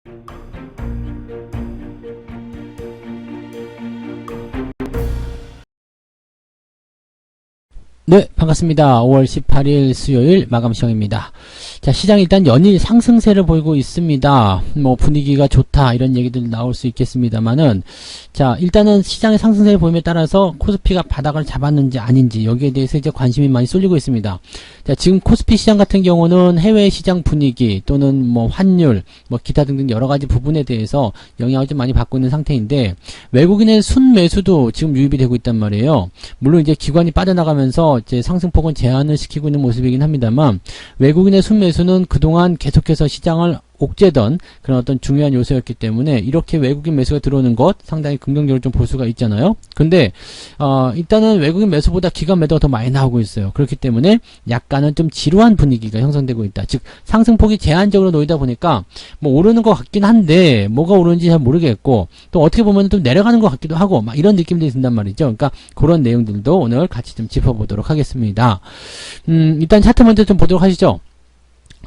네, 반갑습니다. 5월 18일 수요일 마감 시간입니다. 자, 시장 일단 연일 상승세를 보이고 있습니다. 뭐 분위기가 좋다 이런 얘기들 나올 수 있겠습니다만은, 자, 일단은 시장의 상승세를 보임에 따라서 코스피가 바닥을 잡았는지 아닌지 여기에 대해서 이제 관심이 많이 쏠리고 있습니다. 자, 지금 코스피 시장 같은 경우는 해외 시장 분위기 또는 뭐 환율, 뭐 기타 등등 여러 가지 부분에 대해서 영향을 좀 많이 받고 있는 상태인데, 외국인의 순매수도 지금 유입이 되고 있단 말이에요. 물론 이제 기관이 빠져나가면서 이제 상승폭은 제한을 시키고 있는 모습이긴 합니다만, 외국인의 순매수는 그동안 계속해서 시장을 옥죄던 그런 어떤 중요한 요소였기 때문에 이렇게 외국인 매수가 들어오는 것 상당히 긍정적으로 좀 볼 수가 있잖아요. 근데 일단은 외국인 매수보다 기관 매도가 더 많이 나오고 있어요. 그렇기 때문에 약간은 좀 지루한 분위기가 형성되고 있다. 즉 상승폭이 제한적으로 놓이다 보니까 뭐 오르는 것 같긴 한데 뭐가 오르는지 잘 모르겠고, 또 어떻게 보면 좀 내려가는 것 같기도 하고 막 이런 느낌들이 든단 말이죠. 그러니까 그런 내용들도 오늘 같이 좀 짚어보도록 하겠습니다. 일단 차트 먼저 좀 보도록 하시죠.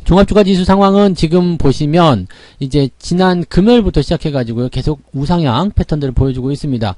종합주가지수 상황은 지금 보시면 이제 지난 금요일부터 시작해가지고요, 계속 우상향 패턴들을 보여주고 있습니다.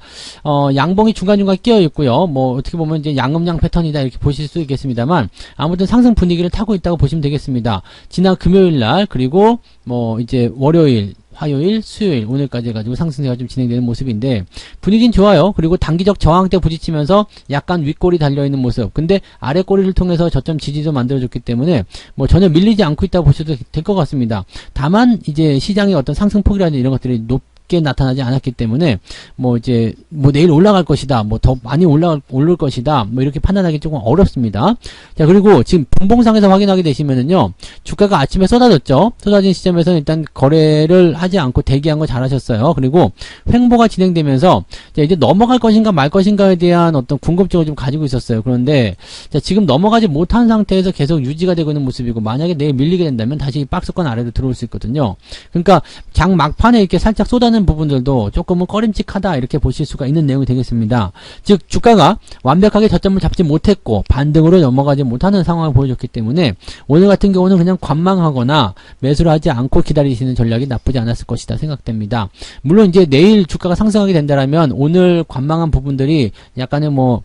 양봉이 중간중간 끼어 있고요. 뭐 어떻게 보면 이제 양음양 패턴이다 이렇게 보실 수 있겠습니다만, 아무튼 상승 분위기를 타고 있다고 보시면 되겠습니다. 지난 금요일날 그리고 뭐 이제 월요일, 화요일, 수요일, 오늘까지 해가지고 상승세가 좀 진행되는 모습인데 분위기는 좋아요. 그리고 단기적 저항대 부딪히면서 약간 윗골이 달려있는 모습. 근데 아랫골을 통해서 저점 지지도 만들어줬기 때문에 뭐 전혀 밀리지 않고 있다고 보셔도 될 것 같습니다. 다만 이제 시장의 어떤 상승폭이라든지 이런 것들이 높게 나타나지 않았기 때문에 뭐 이제 뭐 내일 올라갈 것이다, 뭐 더 많이 오를 것이다, 뭐 이렇게 판단하기 조금 어렵습니다. 자, 그리고 지금 분봉상에서 확인하게 되시면은요, 주가가 아침에 쏟아졌죠. 쏟아진 시점에서는 일단 거래를 하지 않고 대기한 거 잘하셨어요. 그리고 횡보가 진행되면서 이제 넘어갈 것인가 말 것인가에 대한 어떤 궁금증을 좀 가지고 있었어요. 그런데 자, 지금 넘어가지 못한 상태에서 계속 유지가 되고 있는 모습이고, 만약에 내일 밀리게 된다면 다시 박스권 아래로 들어올 수 있거든요. 그러니까 장 막판에 이렇게 살짝 쏟아는 부분들도 조금은 꺼림칙하다 이렇게 보실 수가 있는 내용이 되겠습니다. 즉 주가가 완벽하게 저점을 잡지 못했고 반등으로 넘어가지 못하는 상황을 보여줬기 때문에 오늘 같은 경우는 그냥 관망하거나 매수를 하지 않고 기다리시는 전략이 나쁘지 않았을 것이다 생각됩니다. 물론 이제 내일 주가가 상승하게 된다라면 오늘 관망한 부분들이 약간의 뭐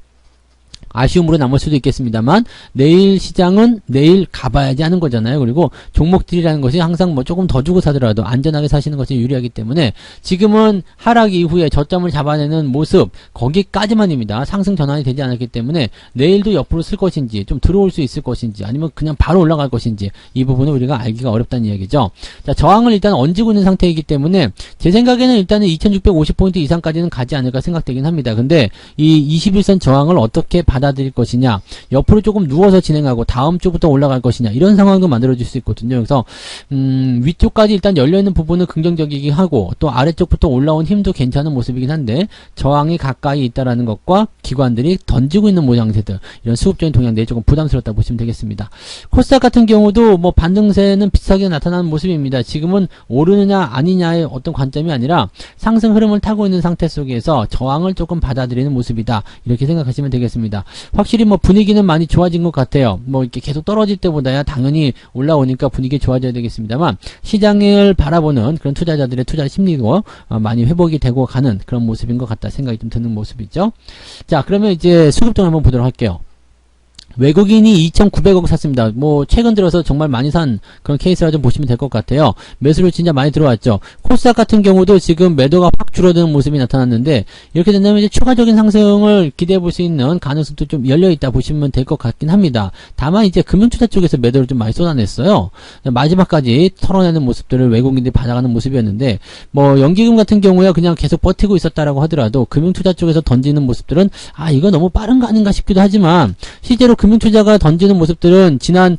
아쉬움으로 남을 수도 있겠습니다만, 내일 시장은 내일 가봐야지 하는 거잖아요. 그리고 종목들이라는 것이 항상 뭐 조금 더 주고 사더라도 안전하게 사시는 것이 유리하기 때문에 지금은 하락 이후에 저점을 잡아내는 모습, 거기까지만입니다. 상승 전환이 되지 않았기 때문에 내일도 옆으로 쓸 것인지, 좀 들어올 수 있을 것인지, 아니면 그냥 바로 올라갈 것인지, 이 부분은 우리가 알기가 어렵다는 이야기죠. 자, 저항을 일단 얹고 있는 상태이기 때문에 제 생각에는 일단은 2650포인트 이상까지는 가지 않을까 생각되긴 합니다. 근데 이 21선 저항을 어떻게 받아들일 것이냐, 옆으로 조금 누워서 진행하고 다음 주부터 올라갈 것이냐, 이런 상황도 만들어질 수 있거든요. 그래서 위쪽까지 일단 열려있는 부분은 긍정적이긴 하고, 또 아래쪽부터 올라온 힘도 괜찮은 모습이긴 한데 저항이 가까이 있다라는 것과 기관들이 던지고 있는 모양새들, 이런 수급적인 동향들이 조금 부담스럽다 보시면 되겠습니다. 코스닥 같은 경우도 뭐 반등세는 비슷하게 나타나는 모습입니다. 지금은 오르느냐 아니냐의 어떤 관점이 아니라 상승 흐름을 타고 있는 상태 속에서 저항을 조금 받아들이는 모습이다, 이렇게 생각하시면 되겠습니다. 확실히 뭐 분위기는 많이 좋아진 것 같아요. 뭐 이렇게 계속 떨어질 때보다야 당연히 올라오니까 분위기 좋아져야 되겠습니다만, 시장을 바라보는 그런 투자자들의 투자 심리도 많이 회복이 되고 가는 그런 모습인 것 같다 생각이 좀 드는 모습이죠. 자, 그러면 이제 수급동 한번 보도록 할게요. 외국인이 2,900억 샀습니다. 뭐 최근 들어서 정말 많이 산 그런 케이스라 좀 보시면 될 것 같아요. 매수를 진짜 많이 들어왔죠. 코스닥 같은 경우도 지금 매도가 확 줄어드는 모습이 나타났는데, 이렇게 된다면 이제 추가적인 상승을 기대해 볼 수 있는 가능성도 좀 열려있다 보시면 될 것 같긴 합니다. 다만 이제 금융투자 쪽에서 매도를 좀 많이 쏟아냈어요. 마지막까지 털어내는 모습들을 외국인들이 받아가는 모습이었는데, 뭐 연기금 같은 경우에 그냥 계속 버티고 있었다라고 하더라도 금융투자 쪽에서 던지는 모습들은 이거 너무 빠른 거 아닌가 싶기도 하지만, 실제로 금융투자가 던지는 모습들은 지난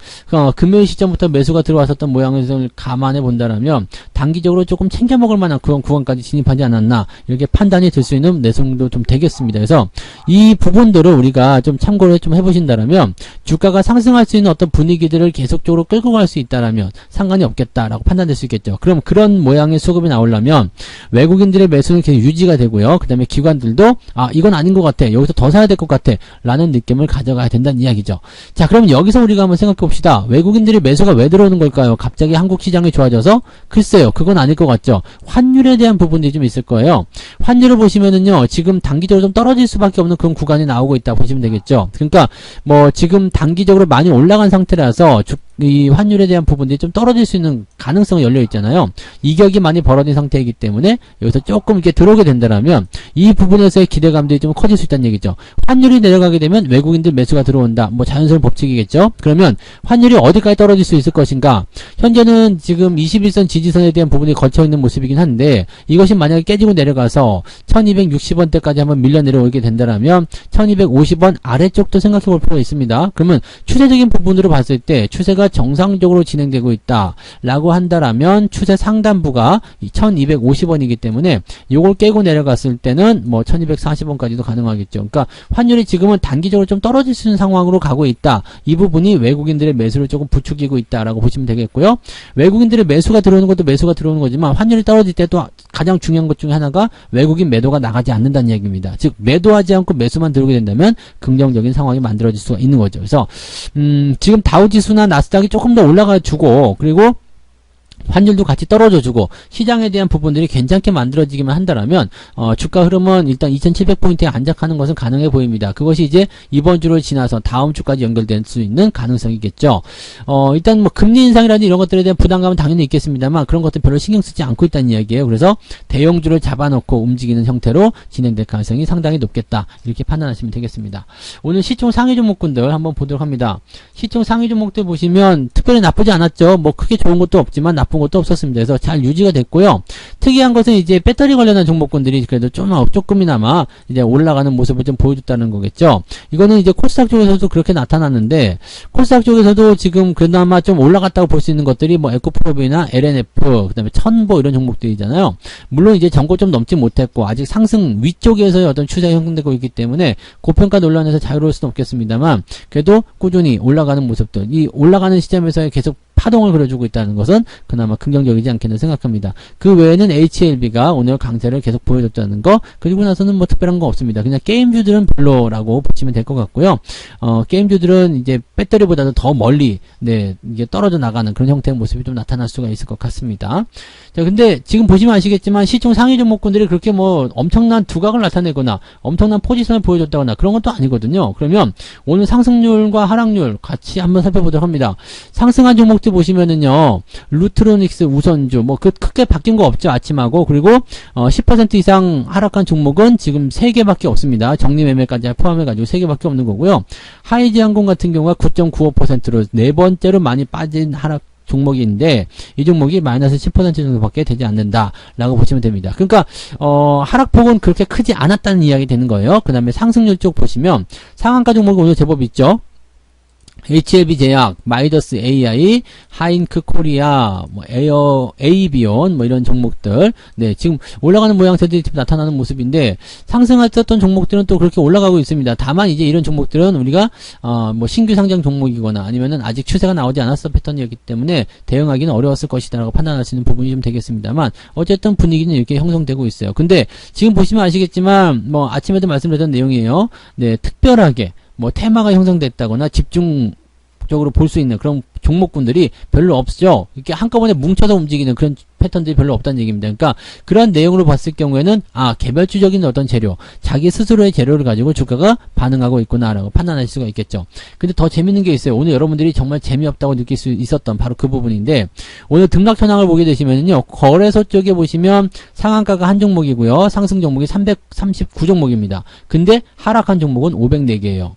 금요일 시점부터 매수가 들어왔었던 모양을 감안해 본다라면 단기적으로 조금 챙겨 먹을 만한 그런 구간까지 진입하지 않았나, 이렇게 판단이 될 수 있는 내성도 좀 되겠습니다. 그래서 이 부분들을 우리가 좀 참고를 좀 해보신다라면, 주가가 상승할 수 있는 어떤 분위기들을 계속적으로 끌고 갈 수 있다라면 상관이 없겠다라고 판단될 수 있겠죠. 그럼 그런 모양의 수급이 나오려면 외국인들의 매수는 계속 유지가 되고요. 그 다음에 기관들도 이건 아닌 것 같아, 여기서 더 사야 될 것 같아 라는 느낌을 가져가야 된다는 이야기 이야기죠. 자, 그럼 여기서 우리가 한번 생각해 봅시다. 외국인들이 매수가 왜 들어오는 걸까요? 갑자기 한국 시장이 좋아져서? 글쎄요, 그건 아닐 것 같죠. 환율에 대한 부분들이 좀 있을 거예요. 환율을 보시면은요, 지금 단기적으로 좀 떨어질 수밖에 없는 그런 구간이 나오고 있다 보시면 되겠죠. 그러니까 뭐 지금 단기적으로 많이 올라간 상태라서 이 환율에 대한 부분들이 좀 떨어질 수 있는 가능성이 열려 있잖아요. 이격이 많이 벌어진 상태이기 때문에 여기서 조금 이렇게 들어오게 된다면 이 부분에서의 기대감들이 좀 커질 수 있다는 얘기죠. 환율이 내려가게 되면 외국인들 매수가 들어온다. 뭐 자연스러운 법칙이겠죠. 그러면 환율이 어디까지 떨어질 수 있을 것인가? 현재는 지금 21선 지지선에 대한 부분이 걸쳐 있는 모습이긴 한데 이것이 만약에 깨지고 내려가서 1260원대까지 한번 밀려 내려오게 된다면 1250원 아래쪽도 생각해 볼 필요가 있습니다. 그러면 추세적인 부분으로 봤을 때 추세가 정상적으로 진행되고 있다 라고 한다라면 추세 상단부가 1250원이기 때문에 요걸 깨고 내려갔을 때는 뭐 1240원까지도 가능하겠죠. 그러니까 환율이 지금은 단기적으로 좀 떨어질 수 있는 상황으로 가고 있다. 이 부분이 외국인들의 매수를 조금 부추기고 있다라고 보시면 되겠고요. 외국인들의 매수가 들어오는 것도 매수가 들어오는 거지만 환율이 떨어질 때도 가장 중요한 것 중에 하나가 외국인 매도가 나가지 않는다는 얘기입니다. 즉 매도하지 않고 매수만 들어오게 된다면 긍정적인 상황이 만들어질 수가 있는 거죠. 그래서 지금 다우지수나 나스닥이 조금 더 올라가 주고 그리고 환율도 같이 떨어져주고 시장에 대한 부분들이 괜찮게 만들어지기만 한다면 주가 흐름은 일단 2700포인트에 안착하는 것은 가능해 보입니다. 그것이 이제 이번 주를 지나서 다음 주까지 연결될 수 있는 가능성이겠죠. 일단 뭐 금리 인상이라든지 이런 것들에 대한 부담감은 당연히 있겠습니다만 그런 것들 별로 신경 쓰지 않고 있다는 이야기예요. 그래서 대형주를 잡아놓고 움직이는 형태로 진행될 가능성이 상당히 높겠다. 이렇게 판단하시면 되겠습니다. 오늘 시총 상위 종목군들 한번 보도록 합니다. 시총 상위 종목들 보시면 특별히 나쁘지 않았죠. 뭐 크게 좋은 것도 없지만 나쁜 것도 없었습니다. 그래서 잘 유지가 됐고요. 특이한 것은 이제 배터리 관련한 종목군들이 그래도 조금이나마 이제 올라가는 모습을 좀 보여줬다는 거겠죠. 이거는 이제 코스닥 쪽에서도 그렇게 나타났는데 코스닥 쪽에서도 지금 그나마 좀 올라갔다고 볼 수 있는 것들이 뭐 에코프로비나 LNF 그다음에 천보 이런 종목들이잖아요. 물론 이제 전고 좀 넘지 못했고 아직 상승 위쪽에서의 어떤 추세가 형성되고 있기 때문에 고평가 논란에서 자유로울 수는 없겠습니다만 그래도 꾸준히 올라가는 모습들 이 올라가는 시점에서 계속 파동을 그려주고 있다는 것은 그나마 긍정적이지 않겠나 생각합니다. 그 외에는 HLB가 오늘 강세를 계속 보여줬다는 거 그리고 나서는 뭐 특별한 거 없습니다. 그냥 게임주들은 별로라고 보시면 될 것 같고요. 게임주들은 이제 배터리보다도 더 멀리 이게 떨어져 나가는 그런 형태의 모습이 좀 나타날 수가 있을 것 같습니다. 자, 근데 지금 보시면 아시겠지만 시총 상위 종목군들이 그렇게 뭐 엄청난 두각을 나타내거나 엄청난 포지션을 보여줬다거나 그런 것도 아니거든요. 그러면 오늘 상승률과 하락률 같이 한번 살펴보도록 합니다. 상승한 종목들 보시면은요, 루트로닉스 우선주, 뭐, 크게 바뀐 거 없죠, 아침하고. 그리고, 10% 이상 하락한 종목은 지금 3개밖에 없습니다. 정리매매까지 포함해가지고 3개밖에 없는 거고요. 하이지항공 같은 경우가 9.95%로 네 번째로 많이 빠진 하락 종목인데 이 종목이 마이너스 10% 정도밖에 되지 않는다라고 보시면 됩니다. 그러니까 하락폭은 그렇게 크지 않았다는 이야기 되는 거예요. 그 다음에 상승률 쪽 보시면 상한가 종목이 오늘 제법 있죠. HLB 제약, 마이더스 AI, 하인크 코리아, 뭐 에이비온 뭐 이런 종목들 지금 올라가는 모양새들이 지금 나타나는 모습인데 상승했었던 종목들은 또 그렇게 올라가고 있습니다. 다만 이제 이런 종목들은 우리가 뭐 신규 상장 종목이거나 아니면은 아직 추세가 나오지 않았던 패턴이었기 때문에 대응하기는 어려웠을 것이다라고 판단하시는 부분이 좀 되겠습니다만 어쨌든 분위기는 이렇게 형성되고 있어요. 근데 지금 보시면 아시겠지만 뭐 아침에도 말씀드렸던 내용이에요. 특별하게 뭐 테마가 형성됐다거나 집중적으로 볼 수 있는 그런 종목군들이 별로 없죠. 이렇게 한꺼번에 뭉쳐서 움직이는 그런 패턴들이 별로 없다는 얘기입니다. 그러니까 그런 내용으로 봤을 경우에는 개별주적인 어떤 재료, 자기 스스로의 재료를 가지고 주가가 반응하고 있구나라고 판단할 수가 있겠죠. 근데 더 재밌는 게 있어요. 오늘 여러분들이 정말 재미없다고 느낄 수 있었던 바로 그 부분인데 오늘 등락 현황을 보게 되시면요. 거래소 쪽에 보시면 상한가가 한 종목이고요. 상승 종목이 339종목입니다. 근데 하락한 종목은 504개예요.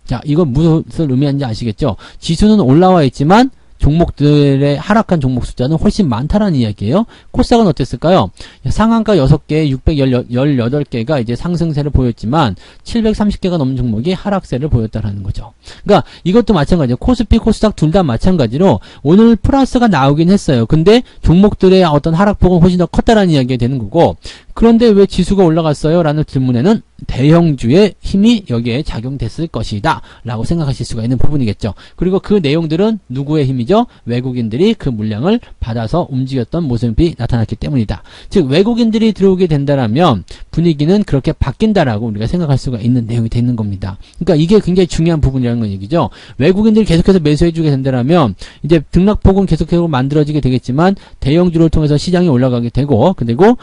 자, 이건 무엇을 의미하는지 아시겠죠? 지수는 올라와 있지만 종목들의 하락한 종목 숫자는 훨씬 많다라는 이야기예요. 코스닥은 어땠을까요? 상한가 6개, 618개가 이제 상승세를 보였지만 730개가 넘는 종목이 하락세를 보였다라는 거죠. 그러니까 이것도 마찬가지예요. 코스피, 코스닥 둘 다 마찬가지로 오늘 플러스가 나오긴 했어요. 근데 종목들의 어떤 하락폭은 훨씬 더 컸다라는 이야기가 되는 거고 그런데 왜 지수가 올라갔어요? 라는 질문에는 대형주의 힘이 여기에 작용됐을 것이다 라고 생각하실 수가 있는 부분이겠죠. 그리고 그 내용들은 누구의 힘이죠? 얘기죠? 외국인들이 그 물량을 받아서 움직였던 모습이 나타났기 때문이다. 즉 외국인들이 들어오게 된다라면 분위기는 그렇게 바뀐다라고 우리가 생각할 수가 있는 내용이 되는 겁니다. 그러니까 이게 굉장히 중요한 부분이라는 건 얘기죠. 외국인들이 계속해서 매수해주게 된다라면 이제 등락폭은 계속해서 만들어지게 되겠지만 대형주를 통해서 시장이 올라가게 되고 그리고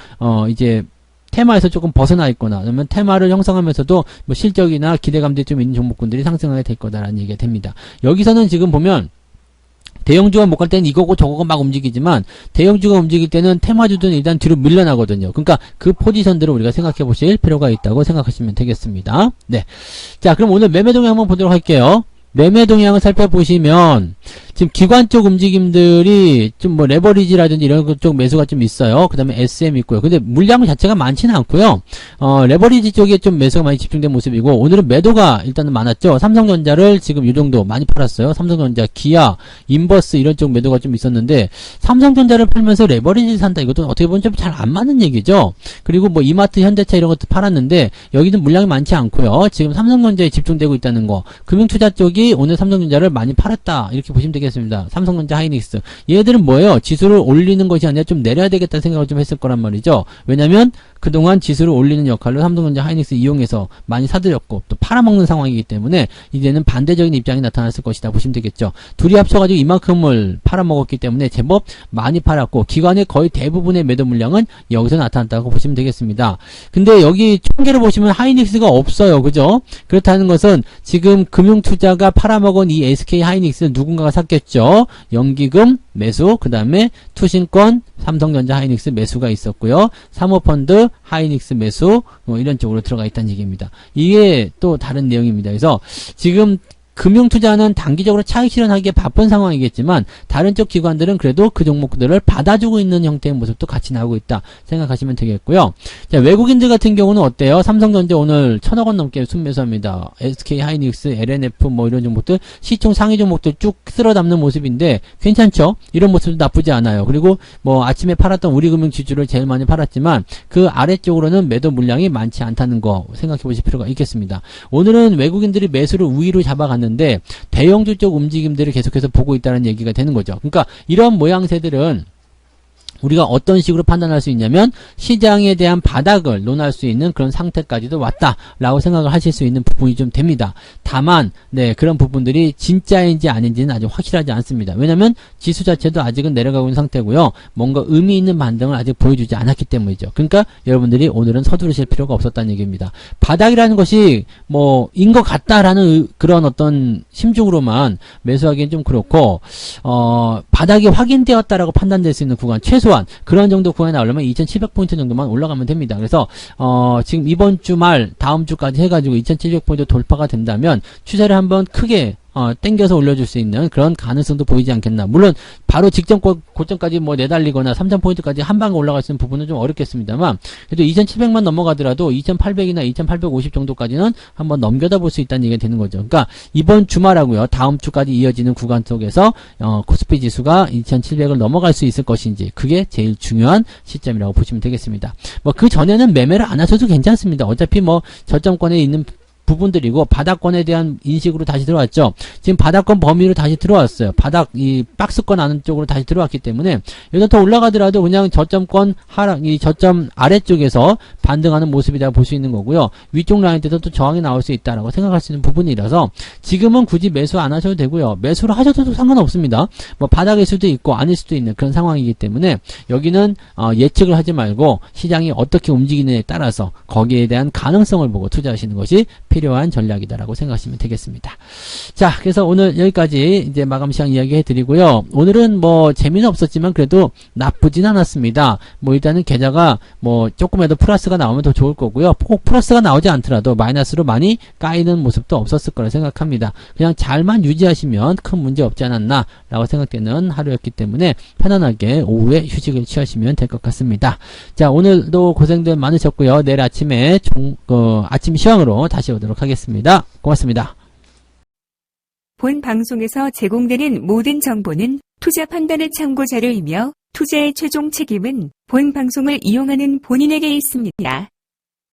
이제 테마에서 조금 벗어나 있거나 아니면 테마를 형성하면서도 뭐 실적이나 기대감들이 좀 있는 종목군들이 상승하게 될 거다라는 얘기가 됩니다. 여기서는 지금 보면 대형주가 못 갈 때는 이거고 저거고 막 움직이지만 대형주가 움직일 때는 테마주들은 일단 뒤로 밀려나거든요. 그러니까 그 포지션들을 우리가 생각해 보실 필요가 있다고 생각하시면 되겠습니다. 네. 자, 그럼 오늘 매매 동향 한번 보도록 할게요. 매매 동향을 살펴보시면 지금 기관 쪽 움직임들이 좀 뭐 레버리지라든지 이런 쪽 매수가 좀 있어요. 그 다음에 SM 있고요. 근데 물량 자체가 많지는 않고요. 레버리지 쪽에 좀 매수가 많이 집중된 모습이고 오늘은 매도가 일단은 많았죠. 삼성전자를 지금 이 정도 많이 팔았어요. 삼성전자, 기아, 인버스 이런 쪽 매도가 좀 있었는데 삼성전자를 팔면서 레버리지 산다 이것도 어떻게 보면 좀 잘 안 맞는 얘기죠. 그리고 뭐 이마트, 현대차 이런 것도 팔았는데 여기는 물량이 많지 않고요. 지금 삼성전자에 집중되고 있다는 거. 금융투자 쪽이 오늘 삼성전자를 많이 팔았다 이렇게 보시면 되겠습니다. 삼성전자, 하이닉스 얘들은 뭐예요? 지수를 올리는 것이 아니라 좀 내려야 되겠다는 생각을 좀 했을 거란 말이죠. 왜냐면 그동안 지수를 올리는 역할로 삼성전자, 하이닉스 이용해서 많이 사들였고 또 팔아먹는 상황이기 때문에 이제는 반대적인 입장이 나타났을 것이다 보시면 되겠죠. 둘이 합쳐가지고 이만큼을 팔아먹었기 때문에 제법 많이 팔았고 기관의 거의 대부분의 매도 물량은 여기서 나타났다고 보시면 되겠습니다. 근데 여기 총계를 보시면 하이닉스가 없어요. 그죠? 그렇다는 것은 지금 금융투자가 팔아먹은 이 SK 하이닉스는 누군가가 샀겠죠. 연기금 매수, 그 다음에 투신권 삼성전자 하이닉스 매수가 있었고요. 사모펀드 하이닉스 매수 이런 쪽으로 들어가 있다는 얘기입니다. 이게 또 다른 내용입니다. 그래서 지금 금융투자는 단기적으로 차익 실현하기에 바쁜 상황이겠지만 다른 쪽 기관들은 그래도 그 종목들을 받아주고 있는 형태의 모습도 같이 나오고 있다 생각하시면 되겠고요. 자, 외국인들 같은 경우는 어때요? 삼성전자 오늘 1,000억 원 넘게 순매수합니다. SK 하이닉스, LNF 뭐 이런 종목들 시총 상위 종목들 쭉 쓸어 담는 모습인데 괜찮죠? 이런 모습도 나쁘지 않아요. 그리고 뭐 아침에 팔았던 우리금융 지주를 제일 많이 팔았지만 그 아래쪽으로는 매도 물량이 많지 않다는 거 생각해 보실 필요가 있겠습니다. 오늘은 외국인들이 매수를 우위로 잡아갔는데 대형주 쪽 움직임들을 계속해서 보고 있다는 얘기가 되는 거죠. 그러니까 이런 모양새들은 우리가 어떤 식으로 판단할 수 있냐면 시장에 대한 바닥을 논할 수 있는 그런 상태까지도 왔다라고 생각을 하실 수 있는 부분이 좀 됩니다. 다만 그런 부분들이 진짜인지 아닌지는 아직 확실하지 않습니다. 왜냐하면 지수 자체도 아직은 내려가고 있는 상태고요. 뭔가 의미 있는 반등을 아직 보여주지 않았기 때문이죠. 그러니까 여러분들이 오늘은 서두르실 필요가 없었다는 얘기입니다. 바닥이라는 것이 인 것 같다라는 그런 어떤 심중으로만 매수하기엔 좀 그렇고 바닥이 확인되었다라고 판단될 수 있는 구간 최소한 그런 정도 구간에 나오려면 2700포인트 정도만 올라가면 됩니다. 그래서 지금 이번 주말 다음 주까지 해가지고 2700포인트 돌파가 된다면 추세를 한번 크게 땡겨서 올려줄 수 있는 그런 가능성도 보이지 않겠나. 물론 바로 직전 고점까지 내달리거나 3000포인트까지 한 방에 올라갈 수 있는 부분은 좀 어렵겠습니다만 그래도 2700만 넘어가더라도 2800이나 2850 정도까지는 한번 넘겨다 볼 수 있다는 얘기가 되는 거죠. 그러니까 이번 주말하고요. 다음 주까지 이어지는 구간 속에서 코스피 지수가 2700을 넘어갈 수 있을 것인지 그게 제일 중요한 시점이라고 보시면 되겠습니다. 그 전에는 매매를 안 하셔도 괜찮습니다. 어차피 저점권에 있는 부분들이고 바닥권에 대한 인식으로 다시 들어왔죠. 지금 바닥권 범위로 다시 들어왔어요. 이 박스권 아는 쪽으로 다시 들어왔기 때문에 여기서 더 올라가더라도 그냥 저점권 하락, 이 저점 아래쪽에서 반등하는 모습이라고 볼 수 있는 거고요. 위쪽 라인 때도 또 저항이 나올 수 있다라고 생각할 수 있는 부분이라서 지금은 굳이 매수 안 하셔도 되고요. 매수를 하셔도 상관없습니다. 바닥일 수도 있고 아닐 수도 있는 그런 상황이기 때문에 여기는 예측을 하지 말고 시장이 어떻게 움직이느냐에 따라서 거기에 대한 가능성을 보고 투자하시는 것이 필요한 전략이다라고 생각하시면 되겠습니다. 자, 그래서 오늘 여기까지 이제 마감 시간 이야기 해드리고요. 오늘은 재미는 없었지만 그래도 나쁘진 않았습니다. 일단은 계좌가 조금이라도 플러스가 나오면 더 좋을 거고요. 꼭 플러스가 나오지 않더라도 마이너스로 많이 까이는 모습도 없었을 거라 생각합니다. 그냥 잘만 유지하시면 큰 문제 없지 않았나 라고 생각되는 하루였기 때문에 편안하게 오후에 휴식을 취하시면 될 것 같습니다. 자, 오늘도 고생들 많으셨고요. 내일 아침에 아침 시황으로 다시 오도록 하겠습니다. 고맙습니다. 본 방송에서 제공되는 모든 정보는 투자 판단의 참고 자료이며 투자의 최종 책임은 본 방송을 이용하는 본인에게 있습니다.